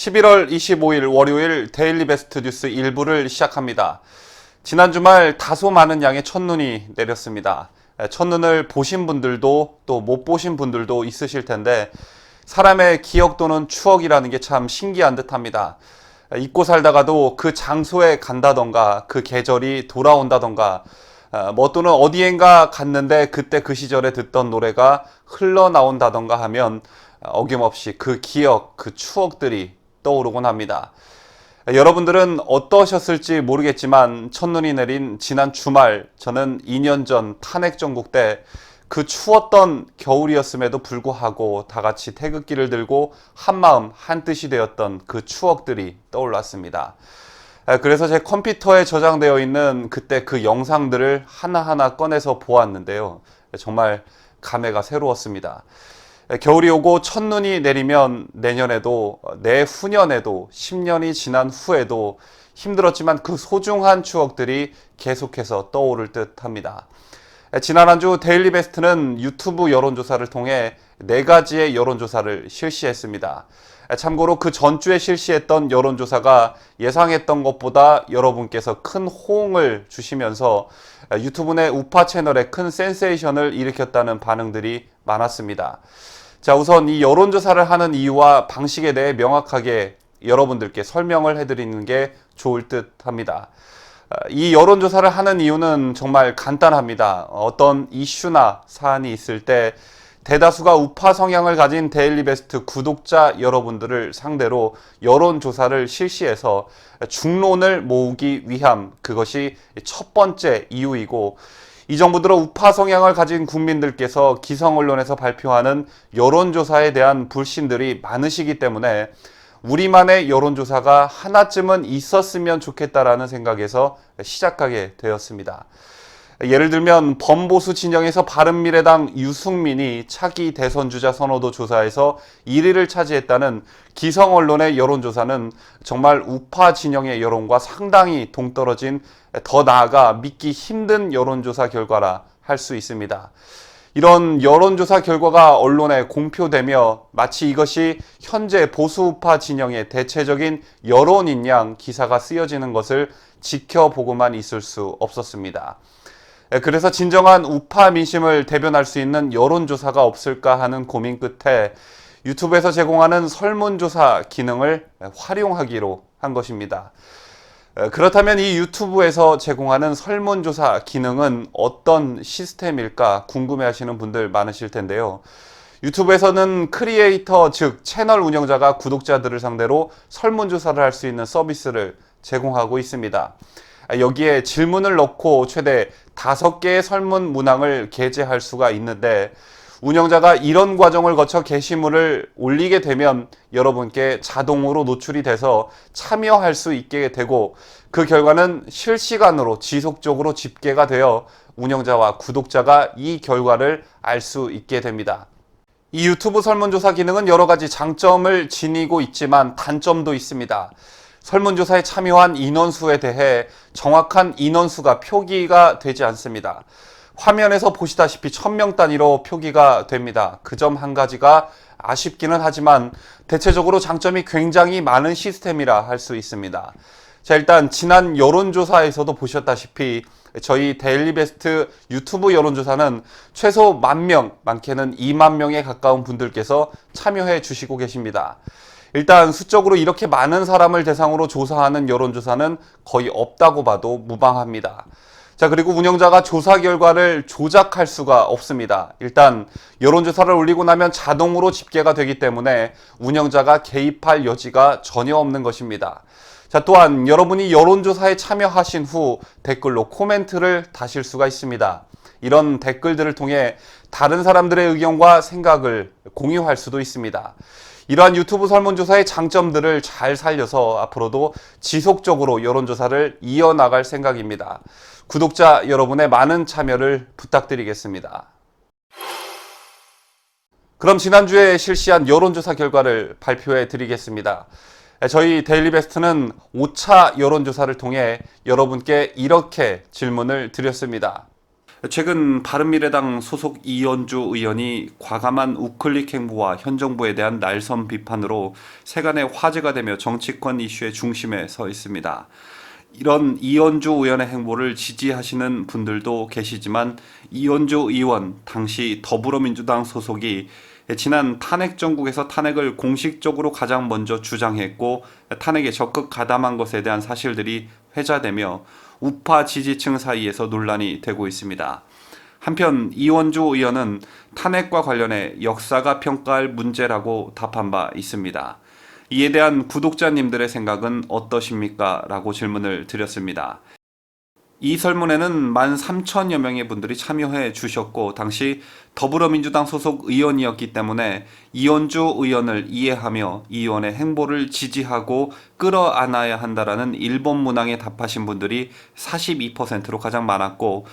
11월 25일 월요일 데일리 베스트 뉴스 1부를 시작합니다. 지난 주말 다소 많은 양의 첫눈이 내렸습니다. 첫눈을 보신 분들도 또 못 보신 분들도 있으실 텐데 사람의 기억 또는 추억이라는 게 참 신기한 듯합니다. 잊고 살다가도 그 장소에 간다던가 그 계절이 돌아온다던가 또는 어디엔가 갔는데 그때 그 시절에 듣던 노래가 흘러나온다던가 하면 어김없이 그 기억, 그 추억들이 떠오르곤 합니다. 여러분들은 어떠셨을지 모르겠지만 첫눈이 내린 지난 주말 저는 2년 전 탄핵 정국 때 그 추웠던 겨울이었음에도 불구하고 다 같이 태극기를 들고 한마음 한뜻이 되었던 그 추억들이 떠올랐습니다. 그래서 제 컴퓨터에 저장되어 있는 그때 그 영상들을 하나하나 꺼내서 보았는데요. 정말 감회가 새로웠습니다. 겨울이 오고 첫눈이 내리면 내년에도 내후년에도 10년이 지난 후에도 힘들었지만 그 소중한 추억들이 계속해서 떠오를 듯 합니다. 지난 한 주 데일리 베스트는 유튜브 여론조사를 통해 4가지의 여론조사를 실시했습니다. 참고로 그 전주에 실시했던 여론조사가 예상했던 것보다 여러분께서 큰 호응을 주시면서 유튜브 내 우파 채널에 큰 센세이션을 일으켰다는 반응들이 많았습니다. 자, 우선 이 여론조사를 하는 이유와 방식에 대해 명확하게 여러분들께 설명을 해드리는 게 좋을 듯 합니다. 이 여론조사를 하는 이유는 정말 간단합니다. 어떤 이슈나 사안이 있을 때 대다수가 우파 성향을 가진 데일리 베스트 구독자 여러분들을 상대로 여론조사를 실시해서 중론을 모으기 위함, 그것이 첫 번째 이유이고, 이 정부 들어 우파 성향을 가진 국민들께서 기성 언론에서 발표하는 여론조사에 대한 불신들이 많으시기 때문에 우리만의 여론조사가 하나쯤은 있었으면 좋겠다라는 생각에서 시작하게 되었습니다. 예를 들면 범보수 진영에서 바른미래당 유승민이 차기 대선주자 선호도 조사에서 1위를 차지했다는 기성 언론의 여론조사는 정말 우파 진영의 여론과 상당히 동떨어진, 더 나아가 믿기 힘든 여론조사 결과라 할 수 있습니다. 이런 여론조사 결과가 언론에 공표되며 마치 이것이 현재 보수우파 진영의 대체적인 여론인 양 기사가 쓰여지는 것을 지켜보고만 있을 수 없었습니다. 그래서 진정한 우파 민심을 대변할 수 있는 여론조사가 없을까 하는 고민 끝에 유튜브에서 제공하는 설문조사 기능을 활용하기로 한 것입니다. 그렇다면 이 유튜브에서 제공하는 설문조사 기능은 어떤 시스템일까 궁금해하시는 분들 많으실 텐데요. 유튜브에서는 크리에이터, 즉 채널 운영자가 구독자들을 상대로 설문조사를 할 수 있는 서비스를 제공하고 있습니다. 여기에 질문을 넣고 최대 5개의 설문 문항을 게재할 수가 있는데, 운영자가 이런 과정을 거쳐 게시물을 올리게 되면 여러분께 자동으로 노출이 돼서 참여할 수 있게 되고, 그 결과는 실시간으로 지속적으로 집계가 되어 운영자와 구독자가 이 결과를 알 수 있게 됩니다. 이 유튜브 설문조사 기능은 여러 가지 장점을 지니고 있지만 단점도 있습니다. 설문조사에 참여한 인원수에 대해 정확한 인원수가 표기가 되지 않습니다. 화면에서 보시다시피 1000명 단위로 표기가 됩니다. 그 점 한 가지가 아쉽기는 하지만 대체적으로 장점이 굉장히 많은 시스템이라 할 수 있습니다. 자, 일단 지난 여론조사에서도 보셨다시피 저희 데일리 베스트 유튜브 여론조사는 최소 10,000명, 많게는 20,000명에 가까운 분들께서 참여해 주시고 계십니다. 일단 수적으로 이렇게 많은 사람을 대상으로 조사하는 여론조사는 거의 없다고 봐도 무방합니다. 자, 그리고 운영자가 조사 결과를 조작할 수가 없습니다. 일단 여론조사를 올리고 나면 자동으로 집계가 되기 때문에 운영자가 개입할 여지가 전혀 없는 것입니다. 자, 또한 여러분이 여론조사에 참여하신 후 댓글로 코멘트를 다실 수가 있습니다. 이런 댓글들을 통해 다른 사람들의 의견과 생각을 공유할 수도 있습니다. 이러한 유튜브 설문조사의 장점들을 잘 살려서 앞으로도 지속적으로 여론조사를 이어나갈 생각입니다. 구독자 여러분의 많은 참여를 부탁드리겠습니다. 그럼 지난주에 실시한 여론조사 결과를 발표해 드리겠습니다. 저희 데일리 베스트는 5차 여론조사를 통해 여러분께 이렇게 질문을 드렸습니다. 최근 바른미래당 소속 이현주 의원이 과감한 우클릭 행보와 현 정부에 대한 날선 비판으로 세간의 화제가 되며 정치권 이슈의 중심에 서 있습니다. 이런 이현주 의원의 행보를 지지하시는 분들도 계시지만 이현주 의원 당시 더불어민주당 소속이 지난 탄핵 정국에서 탄핵을 공식적으로 가장 먼저 주장했고 탄핵에 적극 가담한 것에 대한 사실들이 회자되며 우파 지지층 사이에서 논란이 되고 있습니다. 한편 이현주 의원은 탄핵과 관련해 역사가 평가할 문제라고 답한 바 있습니다. 이에 대한 구독자님들의 생각은 어떠십니까? 라고 질문을 드렸습니다. 이 설문에는 13,000여 명의 분들이 참여해 주셨고 당시 더불어민주당 소속 의원이었기 때문에 이현주 의원을 이해하며 이 의원의 행보를 지지하고 끌어안아야 한다라는 일본 문항에 답하신 분들이 42%로 가장 많았고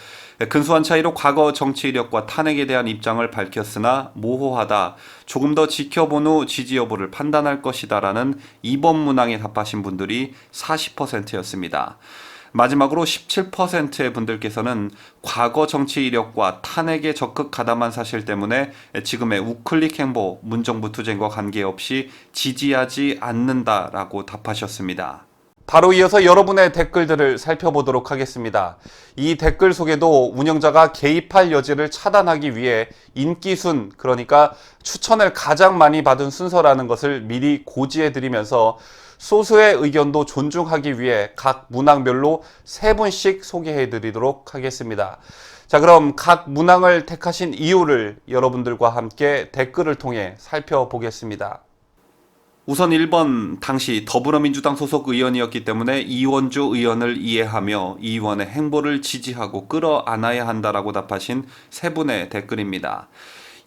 근소한 차이로 과거 정치 이력과 탄핵에 대한 입장을 밝혔으나 모호하다, 조금 더 지켜본 후 지지 여부를 판단할 것이다라는 2번 문항에 답하신 분들이 40%였습니다. 마지막으로 17%의 분들께서는 과거 정치 이력과 탄핵에 적극 가담한 사실 때문에 지금의 우클릭 행보, 문정부 투쟁과 관계없이 지지하지 않는다라고 답하셨습니다. 바로 이어서 여러분의 댓글들을 살펴보도록 하겠습니다. 이 댓글 속에도 운영자가 개입할 여지를 차단하기 위해 인기순, 그러니까 추천을 가장 많이 받은 순서라는 것을 미리 고지해드리면서 소수의 의견도 존중하기 위해 각 문항별로 3분씩 소개해드리도록 하겠습니다. 자, 그럼 각 문항을 택하신 이유를 여러분들과 함께 댓글을 통해 살펴보겠습니다. 우선 1번, 당시 더불어민주당 소속 의원이었기 때문에 이원주 의원을 이해하며 이 의원의 행보를 지지하고 끌어안아야 한다라고 답하신 3분의 댓글입니다.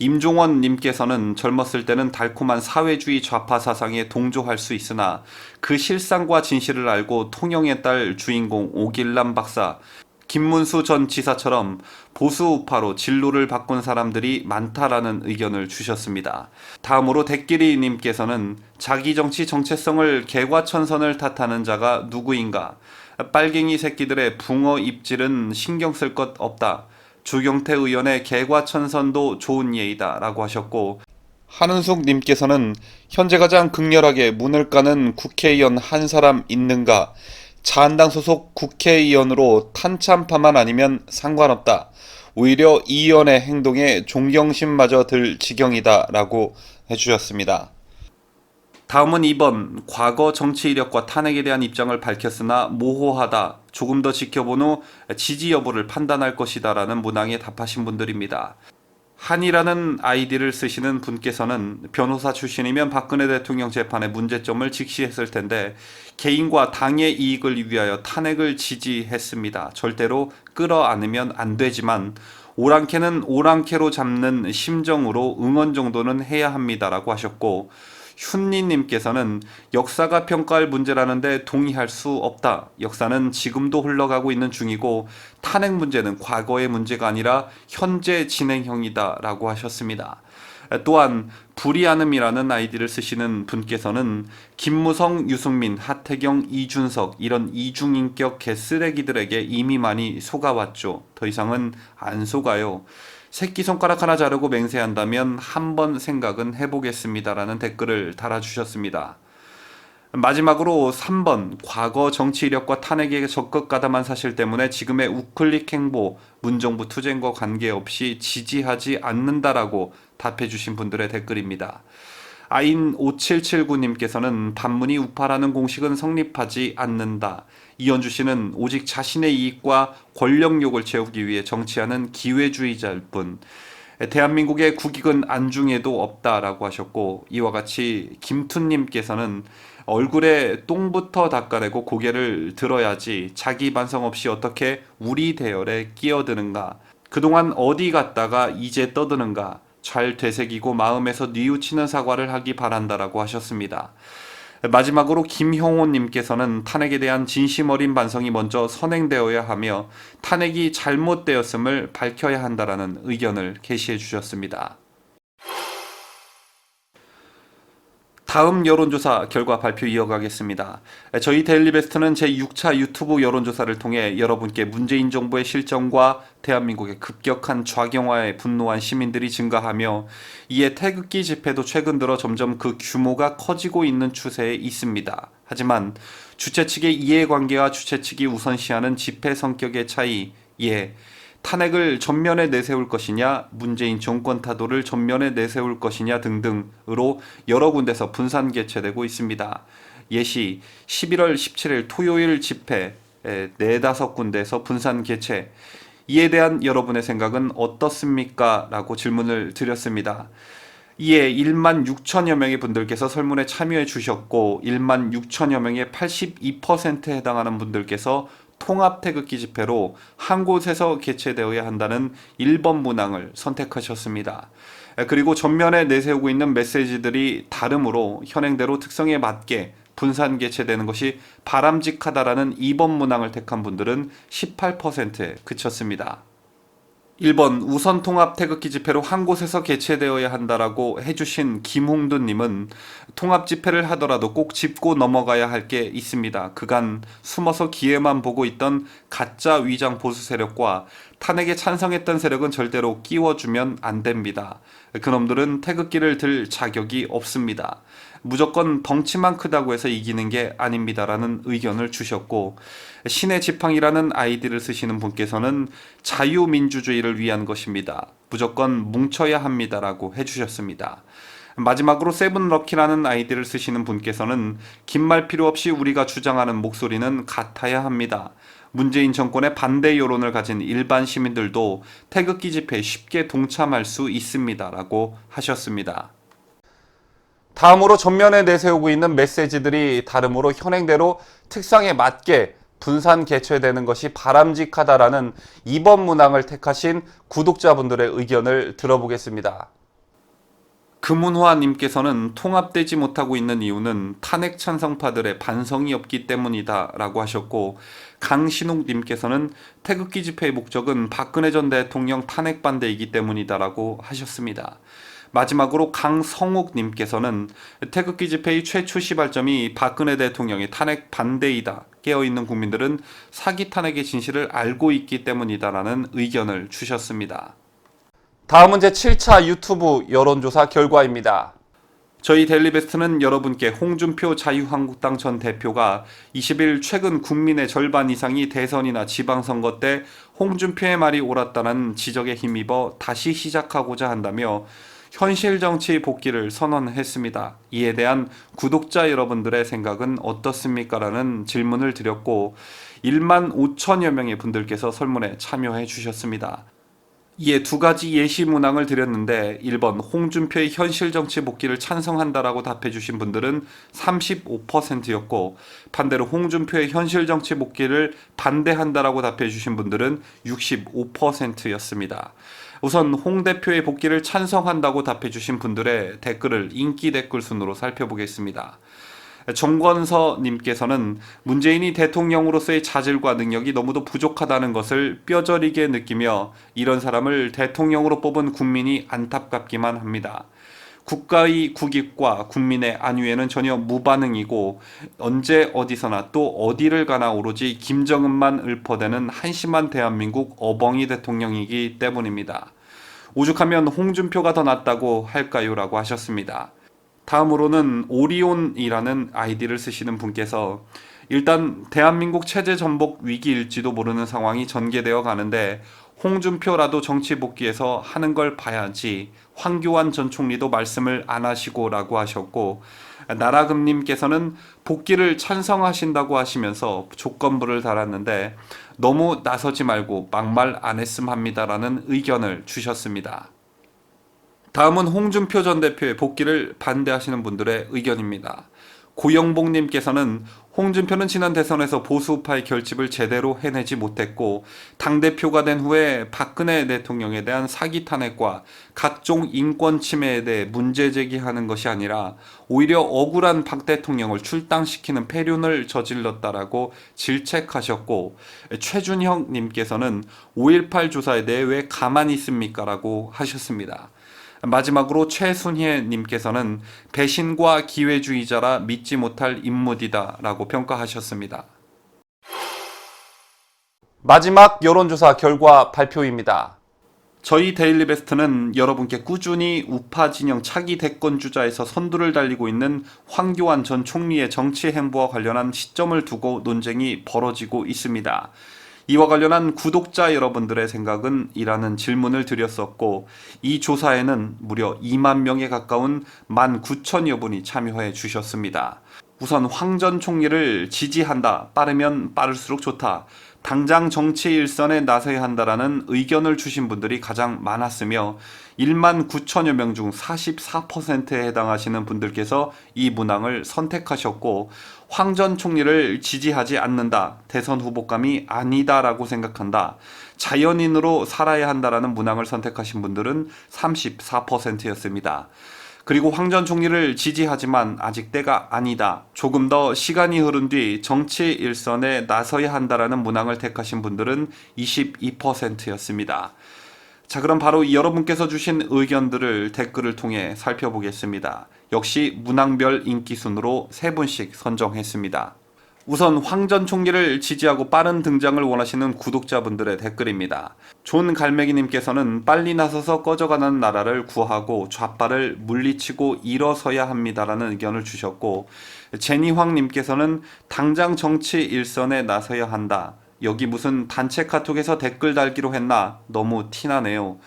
임종원 님께서는 젊었을 때는 달콤한 사회주의 좌파 사상에 동조할 수 있으나 그 실상과 진실을 알고 통영의 딸 주인공 오길남 박사, 김문수 전 지사처럼 보수 우파로 진로를 바꾼 사람들이 많다라는 의견을 주셨습니다. 다음으로 대끼리 님께서는 자기 정치 정체성을 개과천선을 탓하는 자가 누구인가? 빨갱이 새끼들의 붕어 입질은 신경 쓸 것 없다. 주경태 의원의 개과천선도 좋은 예이다 라고 하셨고, 한은숙 님께서는 현재 가장 극렬하게 문을 까는 국회의원 한 사람 있는가? 자한당 소속 국회의원으로 탄참파만 아니면 상관없다. 오히려 이 의원의 행동에 존경심마저 들 지경이다 라고 해주셨습니다. 다음은 2번, 과거 정치 이력과 탄핵에 대한 입장을 밝혔으나 모호하다, 조금 더 지켜본 후 지지 여부를 판단할 것이다 라는 문항에 답하신 분들입니다. 한이라는 아이디를 쓰시는 분께서는 변호사 출신이면 박근혜 대통령 재판의 문제점을 직시했을 텐데 개인과 당의 이익을 위하여 탄핵을 지지했습니다. 절대로 끌어안으면 안 되지만 오랑캐는 오랑캐로 잡는 심정으로 응원 정도는 해야 합니다라고 하셨고, 훈니님께서는 역사가 평가할 문제라는데 동의할 수 없다. 역사는 지금도 흘러가고 있는 중이고 탄핵 문제는 과거의 문제가 아니라 현재 진행형이다 라고 하셨습니다. 또한 불이하음이라는 아이디를 쓰시는 분께서는 김무성, 유승민, 하태경, 이준석 이런 이중인격 개쓰레기들에게 이미 많이 속아왔죠. 더 이상은 안 속아요. 새끼손가락 하나 자르고 맹세한다면 한번 생각은 해보겠습니다라는 댓글을 달아주셨습니다. 마지막으로 3번, 과거 정치 이력과 탄핵에 적극 가담한 사실 때문에 지금의 우클릭 행보, 문정부 투쟁과 관계없이 지지하지 않는다라고 답해주신 분들의 댓글입니다. 아인 5779님께서는 반문이 우파라는 공식은 성립하지 않는다. 이현주 씨는 오직 자신의 이익과 권력욕을 채우기 위해 정치하는 기회주의자일 뿐. 대한민국의 국익은 안중에도 없다라고 하셨고, 이와 같이 김투님께서는 얼굴에 똥부터 닦아내고 고개를 들어야지 자기 반성 없이 어떻게 우리 대열에 끼어드는가. 그동안 어디 갔다가 이제 떠드는가. 잘 되새기고 마음에서 뉘우치는 사과를 하기 바란다라고 하셨습니다. 마지막으로 김형호님께서는 탄핵에 대한 진심 어린 반성이 먼저 선행되어야 하며 탄핵이 잘못되었음을 밝혀야 한다라는 의견을 게시해 주셨습니다. 다음 여론조사 결과 발표 이어가겠습니다. 저희 데일리베스트는 제6차 유튜브 여론조사를 통해 여러분께 문재인 정부의 실정과 대한민국의 급격한 좌경화에 분노한 시민들이 증가하며 이에 태극기 집회도 최근 들어 점점 그 규모가 커지고 있는 추세에 있습니다. 하지만 주최 측의 이해관계와 주최 측이 우선시하는 집회 성격의 차이, 탄핵을 전면에 내세울 것이냐, 문재인 정권 타도를 전면에 내세울 것이냐 등등으로 여러 군데서 분산 개최되고 있습니다. 예시 11월 17일 토요일 집회 4-5군데에서 분산 개최. 이에 대한 여러분의 생각은 어떻습니까? 라고 질문을 드렸습니다. 이에 1만 6천여 명의 분들께서 설문에 참여해 주셨고 1만 6천여 명의 82%에 해당하는 분들께서 통합 태극기 집회로 한 곳에서 개최되어야 한다는 1번 문항을 선택하셨습니다. 그리고 전면에 내세우고 있는 메시지들이 다르므로 현행대로 특성에 맞게 분산 개최되는 것이 바람직하다라는 2번 문항을 택한 분들은 18%에 그쳤습니다. 1번 우선 통합 태극기 집회로 한 곳에서 개최되어야 한다라고 해주신 김홍두님은 통합 집회를 하더라도 꼭 짚고 넘어가야 할 게 있습니다. 그간 숨어서 기회만 보고 있던 가짜 위장 보수 세력과 탄핵에 찬성했던 세력은 절대로 끼워주면 안 됩니다. 그놈들은 태극기를 들 자격이 없습니다. 무조건 덩치만 크다고 해서 이기는 게 아닙니다라는 의견을 주셨고, 신의 지팡이라는 아이디를 쓰시는 분께서는 자유민주주의를 위한 것입니다. 무조건 뭉쳐야 합니다라고 해주셨습니다. 마지막으로 세븐럭키라는 아이디를 쓰시는 분께서는 긴 말 필요 없이 우리가 주장하는 목소리는 같아야 합니다. 문재인 정권의 반대 여론을 가진 일반 시민들도 태극기 집회에 쉽게 동참할 수 있습니다라고 하셨습니다. 다음으로 전면에 내세우고 있는 메시지들이 다르므로 현행대로 특성에 맞게 분산 개최되는 것이 바람직하다라는 2번 문항을 택하신 구독자분들의 의견을 들어보겠습니다. 금운화님께서는 통합되지 못하고 있는 이유는 탄핵 찬성파들의 반성이 없기 때문이다 라고 하셨고, 강신욱님께서는 태극기 집회의 목적은 박근혜 전 대통령 탄핵 반대이기 때문이다 라고 하셨습니다. 마지막으로 강성욱님께서는 태극기 집회의 최초 시발점이 박근혜 대통령의 탄핵 반대이다. 깨어있는 국민들은 사기 탄핵의 진실을 알고 있기 때문이다라는 의견을 주셨습니다. 다음은 제7차 유튜브 여론조사 결과입니다. 저희 데일리베스트는 여러분께 홍준표 자유한국당 전 대표가 20일 최근 국민의 절반 이상이 대선이나 지방선거 때 홍준표의 말이 옳았다는 지적에 힘입어 다시 시작하고자 한다며 현실 정치 복귀를 선언했습니다. 이에 대한 구독자 여러분들의 생각은 어떻습니까? 라는 질문을 드렸고 1만 5천여 명의 분들께서 설문에 참여해 주셨습니다. 이에 두 가지 예시 문항을 드렸는데 1번 홍준표의 현실 정치 복귀를 찬성한다라고 답해 주신 분들은 35%였고 반대로 홍준표의 현실 정치 복귀를 반대한다라고 답해 주신 분들은 65%였습니다. 우선 홍 대표의 복귀를 찬성한다고 답해 주신 분들의 댓글을 인기 댓글 순으로 살펴보겠습니다. 정권서님께서는 문재인이 대통령으로서의 자질과 능력이 너무도 부족하다는 것을 뼈저리게 느끼며 이런 사람을 대통령으로 뽑은 국민이 안타깝기만 합니다. 국가의 국익과 국민의 안위에는 전혀 무반응이고 언제 어디서나 또 어디를 가나 오로지 김정은만 읊어대는 한심한 대한민국 어벙이 대통령이기 때문입니다. 오죽하면 홍준표가 더 낫다고 할까요? 라고 하셨습니다. 다음으로는 오리온이라는 아이디를 쓰시는 분께서 일단 대한민국 체제 전복 위기일지도 모르는 상황이 전개되어 가는데 홍준표라도 정치 복귀해서 하는 걸 봐야지 황교안 전 총리도 말씀을 안 하시고 라고 하셨고, 나라금님께서는 복귀를 찬성하신다고 하시면서 조건부를 달았는데 너무 나서지 말고 막말 안 했음 합니다라는 의견을 주셨습니다. 다음은 홍준표 전 대표의 복귀를 반대하시는 분들의 의견입니다. 고영복님께서는 홍준표는 지난 대선에서 보수파의 결집을 제대로 해내지 못했고 당대표가 된 후에 박근혜 대통령에 대한 사기 탄핵과 각종 인권 침해에 대해 문제 제기하는 것이 아니라 오히려 억울한 박 대통령을 출당시키는 폐륜을 저질렀다라고 질책하셨고, 최준형님께서는 5.18 조사에 대해 왜 가만히 있습니까? 라고 하셨습니다. 마지막으로 최순희 님께서는 배신과 기회주의자라 믿지 못할 인물이다 라고 평가하셨습니다. 마지막 여론조사 결과 발표입니다. 저희 데일리베스트는 여러분께 꾸준히 우파 진영 차기 대권 주자에서 선두를 달리고 있는 황교안 전 총리의 정치 행보와 관련한 시점을 두고 논쟁이 벌어지고 있습니다. 이와 관련한 구독자 여러분들의 생각은 이라는 질문을 드렸었고, 이 조사에는 무려 2만 명에 가까운 19,000여 분이 참여해 주셨습니다. 우선 황 전 총리를 지지한다, 빠르면 빠를수록 좋다, 당장 정치 일선에 나서야 한다라는 의견을 주신 분들이 가장 많았으며 1만 9천여 명 중 44%에 해당하시는 분들께서 이 문항을 선택하셨고, 황 전 총리를 지지하지 않는다, 대선 후보감이 아니다라고 생각한다, 자연인으로 살아야 한다라는 문항을 선택하신 분들은 34%였습니다. 그리고 황 전 총리를 지지하지만 아직 때가 아니다, 조금 더 시간이 흐른 뒤 정치 일선에 나서야 한다라는 문항을 택하신 분들은 22%였습니다. 자, 그럼 바로 여러분께서 주신 의견들을 댓글을 통해 살펴보겠습니다. 역시 문항별 인기 순으로 3분씩 선정했습니다. 우선 황 전 총리를 지지하고 빠른 등장을 원하시는 구독자분들의 댓글입니다. 존 갈매기님께서는 빨리 나서서 꺼져가는 나라를 구하고 좌파를 물리치고 일어서야 합니다라는 의견을 주셨고, 제니황님께서는 당장 정치 일선에 나서야 한다, 여기 무슨 단체 카톡에서 댓글 달기로 했나, 너무 티나네요.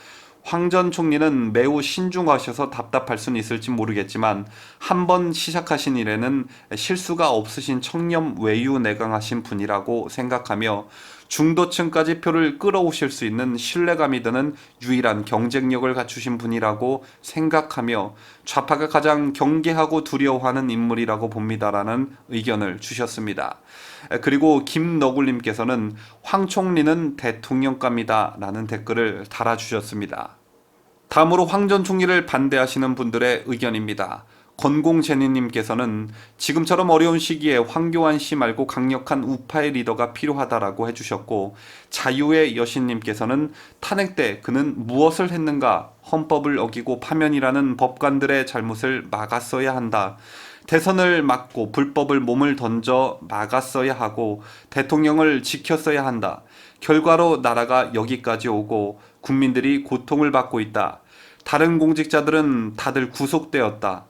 황 전 총리는 매우 신중하셔서 답답할 수는 있을지 모르겠지만 한번 시작하신 일에는 실수가 없으신 청렴 외유내강하신 분이라고 생각하며 중도층까지 표를 끌어오실 수 있는 신뢰감이 드는 유일한 경쟁력을 갖추신 분이라고 생각하며 좌파가 가장 경계하고 두려워하는 인물이라고 봅니다라는 의견을 주셨습니다. 그리고 김너굴님께서는 황 총리는 대통령감이다 라는 댓글을 달아주셨습니다. 다음으로 황 전 총리를 반대하시는 분들의 의견입니다. 건공제니님께서는 지금처럼 어려운 시기에 황교안 씨 말고 강력한 우파의 리더가 필요하다라고 해주셨고, 자유의 여신님께서는 탄핵 때 그는 무엇을 했는가, 헌법을 어기고 파면이라는 법관들의 잘못을 막았어야 한다, 대선을 막고 불법을 몸을 던져 막았어야 하고 대통령을 지켰어야 한다, 결과로 나라가 여기까지 오고 국민들이 고통을 받고 있다, 다른 공직자들은 다들 구속되었다,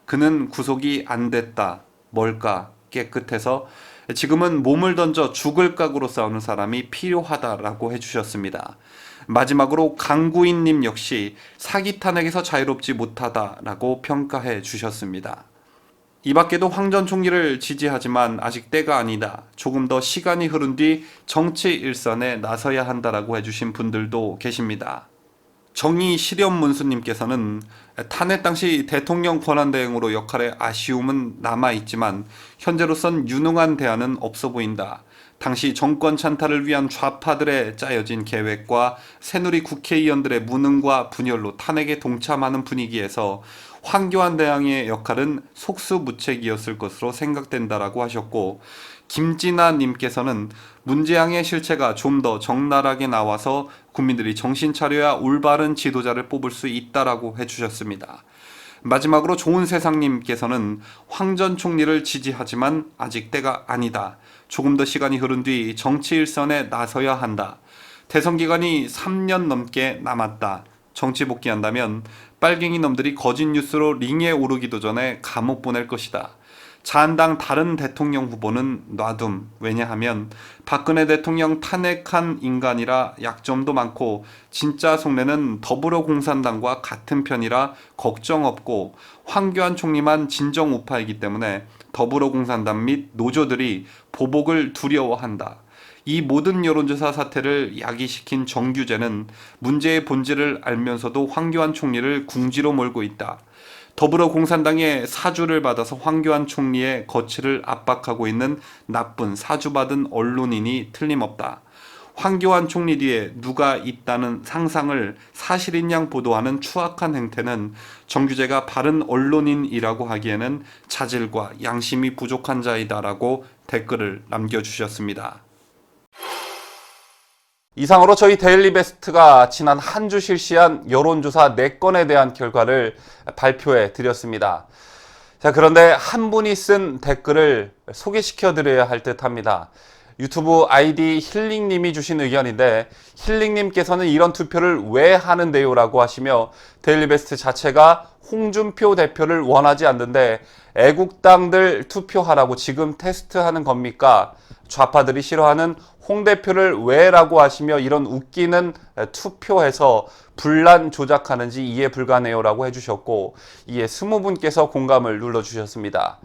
그는 구속이 안 됐다, 뭘까, 깨끗해서 지금은 몸을 던져 죽을 각오로 싸우는 사람이 필요하다라고 해주셨습니다. 마지막으로 강구인님 역시 사기 탄핵에서 자유롭지 못하다라고 평가해 주셨습니다. 이 밖에도 황 전 총리를 지지하지만 아직 때가 아니다, 조금 더 시간이 흐른 뒤 정치 일선에 나서야 한다라고 해주신 분들도 계십니다. 정의 실현문수님께서는 탄핵 당시 대통령 권한대행으로 역할에 아쉬움은 남아있지만 현재로선 유능한 대안은 없어 보인다. 당시 정권 찬탈을 위한 좌파들의 짜여진 계획과 새누리 국회의원들의 무능과 분열로 탄핵에 동참하는 분위기에서 황교안 대왕의 역할은 속수무책이었을 것으로 생각된다라고 하셨고, 김진아님께서는 문재양의 실체가 좀 더 적나라하게 나와서 국민들이 정신 차려야 올바른 지도자를 뽑을 수 있다라고 해주셨습니다. 마지막으로 좋은세상님께서는 황 전 총리를 지지하지만 아직 때가 아니다, 조금 더 시간이 흐른 뒤 정치 일선에 나서야 한다, 대선 기간이 3년 넘게 남았다, 정치 복귀한다면 빨갱이 놈들이 거짓 뉴스로 링에 오르기도 전에 감옥 보낼 것이다, 자한당 다른 대통령 후보는 놔둠, 왜냐하면 박근혜 대통령 탄핵한 인간이라 약점도 많고 진짜 속내는 더불어공산당과 같은 편이라 걱정 없고 황교안 총리만 진정 우파이기 때문에 더불어공산당 및 노조들이 보복을 두려워한다. 이 모든 여론조사 사태를 야기시킨 정규제는 문제의 본질을 알면서도 황교안 총리를 궁지로 몰고 있다. 더불어공산당의 사주를 받아서 황교안 총리의 거취를 압박하고 있는 나쁜 사주받은 언론인이 틀림없다. 황교안 총리 뒤에 누가 있다는 상상을 사실인 양 보도하는 추악한 행태는 정규제가 바른 언론인이라고 하기에는 자질과 양심이 부족한 자이다라고 댓글을 남겨주셨습니다. 이상으로 저희 데일리베스트가 지난 한 주 실시한 여론조사 4건에 대한 결과를 발표해 드렸습니다. 자, 그런데 한 분이 쓴 댓글을 소개시켜 드려야 할 듯 합니다. 유튜브 아이디 힐링님이 주신 의견인데, 힐링님께서는 이런 투표를 왜 하는데요? 라고 하시며, 데일리베스트 자체가 홍준표 대표를 원하지 않는데 애국당들 투표하라고 지금 테스트하는 겁니까? 좌파들이 싫어하는 홍 대표를 왜 라고 하시며 이런 웃기는 투표해서 분란 조작하는지 이해 불가네요 라고 해주셨고, 이에 20분께서 공감을 눌러주셨습니다.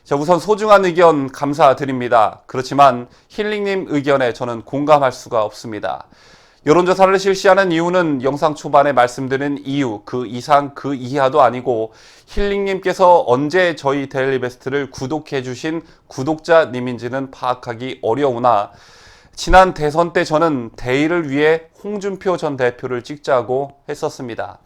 자, 우선 소중한 의견 감사드립니다. 그렇지만 힐링님 의견에 저는 공감할 수가 없습니다. 여론조사를 실시하는 이유는 영상 초반에 말씀드린 이유, 그 이상 그 이하도 아니고, 힐링님께서 언제 저희 데일리베스트를 구독해 주신 구독자님인지는 파악하기 어려우나, 지난 대선 때 저는 데일을 위해 홍준표 전 대표를 찍자고 했었습니다.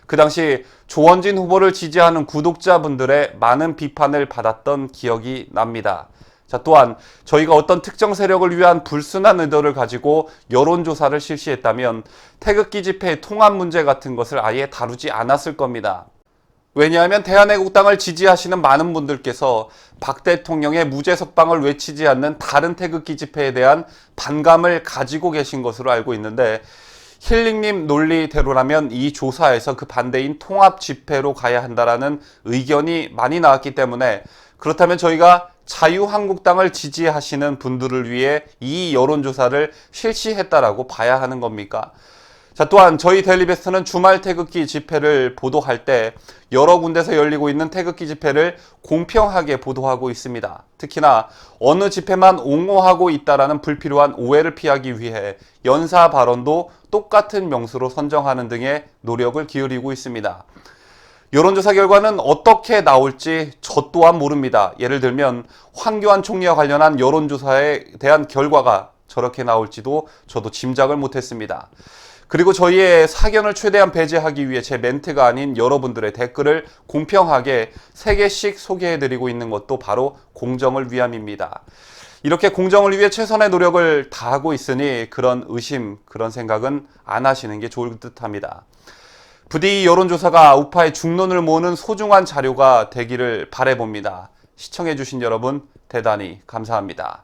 그 당시 조원진 후보를 지지하는 구독자분들의 많은 비판을 받았던 기억이 납니다. 자, 또한 저희가 어떤 특정 세력을 위한 불순한 의도를 가지고 여론조사를 실시했다면 태극기 집회의 통합 문제 같은 것을 아예 다루지 않았을 겁니다. 왜냐하면 대한애국당을 지지하시는 많은 분들께서 박 대통령의 무죄 석방을 외치지 않는 다른 태극기 집회에 대한 반감을 가지고 계신 것으로 알고 있는데, 힐링님 논리대로라면 이 조사에서 그 반대인 통합 집회로 가야 한다라는 의견이 많이 나왔기 때문에, 그렇다면 저희가 자유한국당을 지지하시는 분들을 위해 이 여론조사를 실시했다라고 봐야 하는 겁니까? 자, 또한 저희 데일리베스트는 주말 태극기 집회를 보도할 때 여러 군데서 열리고 있는 태극기 집회를 공평하게 보도하고 있습니다. 특히나 어느 집회만 옹호하고 있다라는 불필요한 오해를 피하기 위해 연사 발언도 똑같은 명수로 선정하는 등의 노력을 기울이고 있습니다. 여론조사 결과는 어떻게 나올지 저 또한 모릅니다. 예를 들면 황교안 총리와 관련한 여론조사에 대한 결과가 저렇게 나올지도 저도 짐작을 못했습니다. 그리고 저희의 사견을 최대한 배제하기 위해 제 멘트가 아닌 여러분들의 댓글을 공평하게 3개씩 소개해드리고 있는 것도 바로 공정을 위함입니다. 이렇게 공정을 위해 최선의 노력을 다하고 있으니 그런 의심, 그런 생각은 안 하시는 게 좋을 듯합니다. 부디 이 여론조사가 우파의 중론을 모으는 소중한 자료가 되기를 바라봅니다. 시청해주신 여러분 대단히 감사합니다.